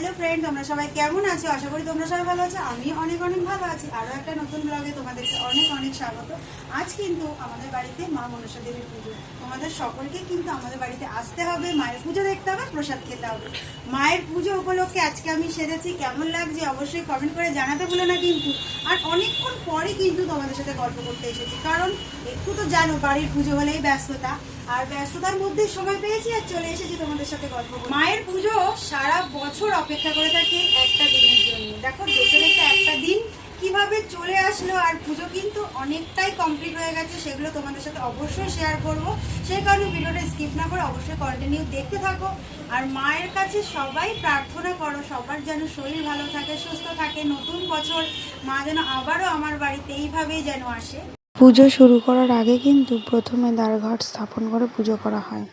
Hello friend, তোমরা সবাই কেমন আছো? আশা করি তোমরা সবাই ভালো আছো। আমি অনেক অনেক ভালো আছি। আরও একটা নতুন ব্লগে তোমাদেরকে অনেক অনেক স্বাগত। আজ কিন্তু আমাদের বাড়িতে মা মনসা দেবীর পুজো। তোমাদের সকলকে কিন্তু আমাদের বাড়িতে আসতে হবে, মায়ের পুজো দেখতে হবে, প্রসাদ খেতে হবে। মায়ের পুজো উপলক্ষে আজকে আমি সেরেছি, কেমন লাগছে অবশ্যই কমেন্ট করে জানাতে ভুলো না কিন্তু। আর অনেকক্ষণ পরে কিন্তু তোমাদের সাথে গল্প করতে এসেছি, কারণ একটু তো জানো বাড়ির পুজো হলেই ব্যস্ততা, আর ব্যস্ততার মধ্যে সময় পেয়েছি আর চলে এসেছি তোমাদের সাথে গল্প করতে। মায়ের পুজো সারা বছর অপেক্ষা করে থাকি একটা দিনের জন্য। দেখো দেখতে দেখতে একটা দিন কিভাবে চলে আসলো, আর পুজো কিন্তু অনেকটাই কমপ্লিট হয়ে গেছে। সেগুলো তোমাদের সাথে অবশ্যই শেয়ার করব, সেই কারণে ভিডিওটা স্কিপ না করে অবশ্যই কন্টিনিউ দেখতে থাকো। আর মায়ের কাছে সবাই প্রার্থনা করো সবার যেন শরীর ভালো থাকে, সুস্থ থাকে, নতুন বছর মা যেন আবারও আমার বাড়িতে এইভাবেই যেন আসে। পুজো শুরু করার আগে কিন্তু প্রথমে দ্বারঘাট স্থাপন করে পুজো করা হয়।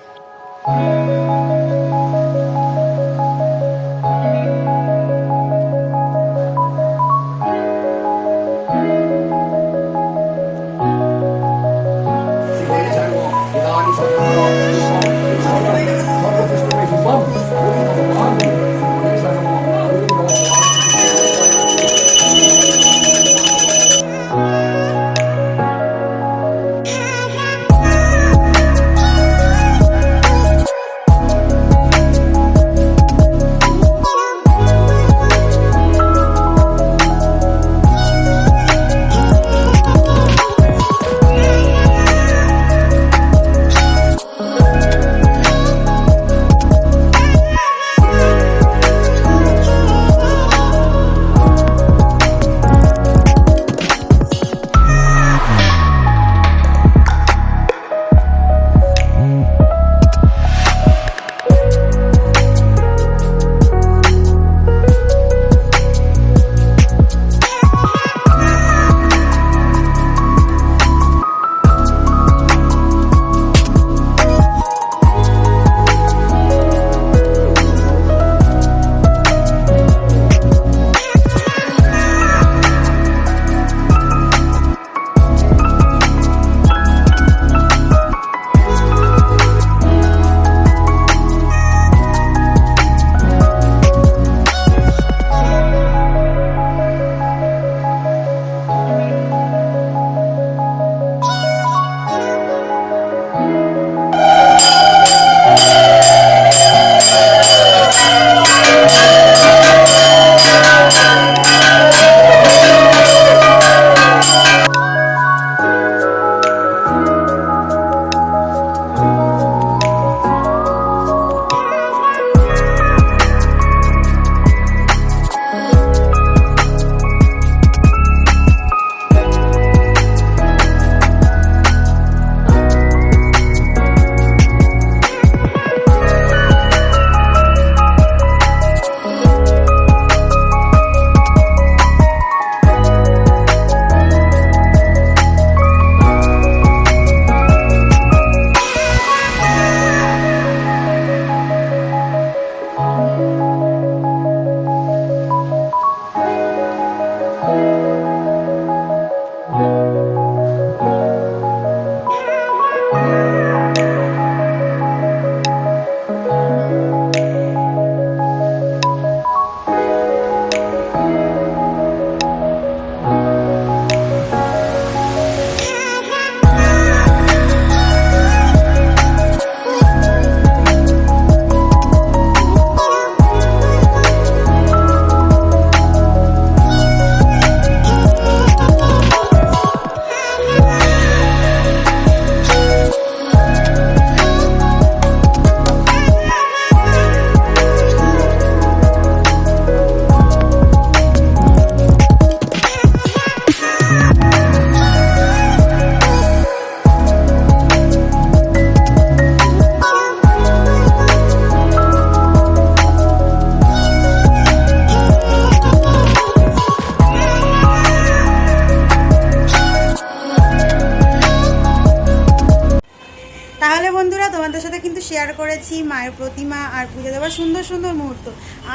তাহলে বন্ধুরা তোমাদের সাথে কিন্তু শেয়ার করেছি মায়ের প্রতিমা আর পুজো দেওয়ার সুন্দর সুন্দর মুহূর্ত।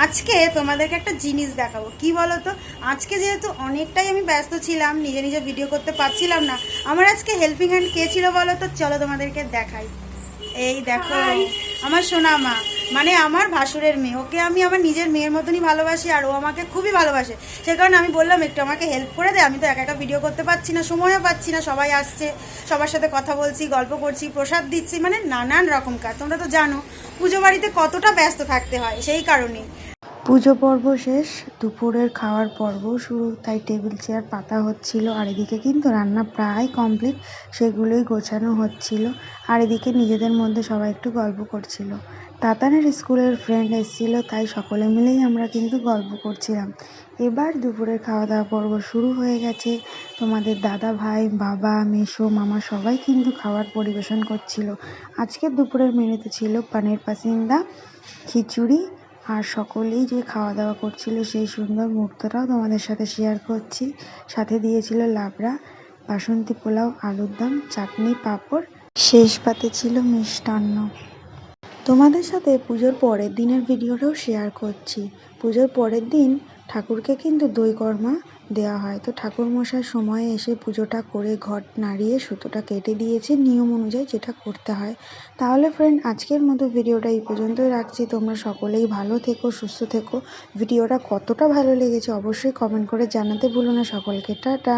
আজকে তোমাদেরকে একটা জিনিস দেখাবো, কি বলো তো। আজকে যেহেতু অনেকটাই আমি ব্যস্ত ছিলাম, নিজে নিজে ভিডিও করতে পারছিলাম না, আমার আজকে হেল্পিং হ্যান্ড কে ছিল বলো তো? চলো তোমাদেরকে দেখাই। এই দেখো আমার সোনা মা। মানে আমার ভাসুরের মেয়ে, ওকে আমি আমার নিজের মেয়ের মতনই ভালোবাসি আর ও আমাকে খুবই ভালোবাসে। সে কারণে আমি বললাম একটু আমাকে হেল্প করে দে, আমি তো একা একা ভিডিও করতে পারছি না, সময়ও পাচ্ছি না, সবাই আসছে, সবার সাথে কথা বলছি, গল্প করছি, প্রসাদ দিচ্ছি, মানে নানান রকম কাজ। তোমরা তো জানো পুজো বাড়িতে কতটা ব্যস্ত থাকতে হয়, সেই কারণেই। পুজো পর্ব শেষ, দুপুরের খাওয়ার পর্ব শুরু, তাই টেবিল চেয়ার পাতা হচ্ছিল। আর এদিকে কিন্তু রান্না প্রায় কমপ্লিট, সেগুলোই গোছানো হচ্ছিল। আর এদিকে নিজেদের মধ্যে সবাই একটু গল্প করছিল। তাতানের স্কুলের ফ্রেন্ড এসেছিল, তাই সকলে মিলেই আমরা কিন্তু গল্প করছিলাম। এবার দুপুরের খাওয়া দাওয়া পর্ব শুরু হয়ে গেছে। তোমাদের দাদা ভাই, বাবা, মেসো, মামা সবাই কিন্তু খাবার পরিবেশন করছিল। আজকের দুপুরের মেনুতে ছিল পানির পাসিন্দা, খিচুড়ি, আর সকলেই যে খাওয়া দাওয়া করছিল সেই সুন্দর মুহূর্তটাও তোমাদের সাথে শেয়ার করছি। সাথে দিয়েছিল লাবড়া, বাসন্তী পোলাও, আলুর দম, চাটনি, পাঁপড়, শেষ পাতে ছিল মিষ্টান্ন। তোমাদের সাথে পুজোর পরের দিনের ভিডিওটাও শেয়ার করছি। পুজোর পরের দিন ঠাকুরকে কিন্তু দই কর্মা দেওয়া হয়। তো ঠাকুরমশাই সময়ে এসে পুজোটা করে ঘট নাড়িয়ে সুতোটা কেটে দিয়েছে নিয়ম অনুযায়ী, যেটা করতে হয়। তাহলে ফ্রেন্ড, আজকের মতো ভিডিওটা এই পর্যন্তই রাখছি। তোমরা সকলেই ভালো থেকো, সুস্থ থেকো। ভিডিওটা কতটা ভালো লেগেছে অবশ্যই কমেন্ট করে জানাতে ভুলো না। সকলকে টাটা।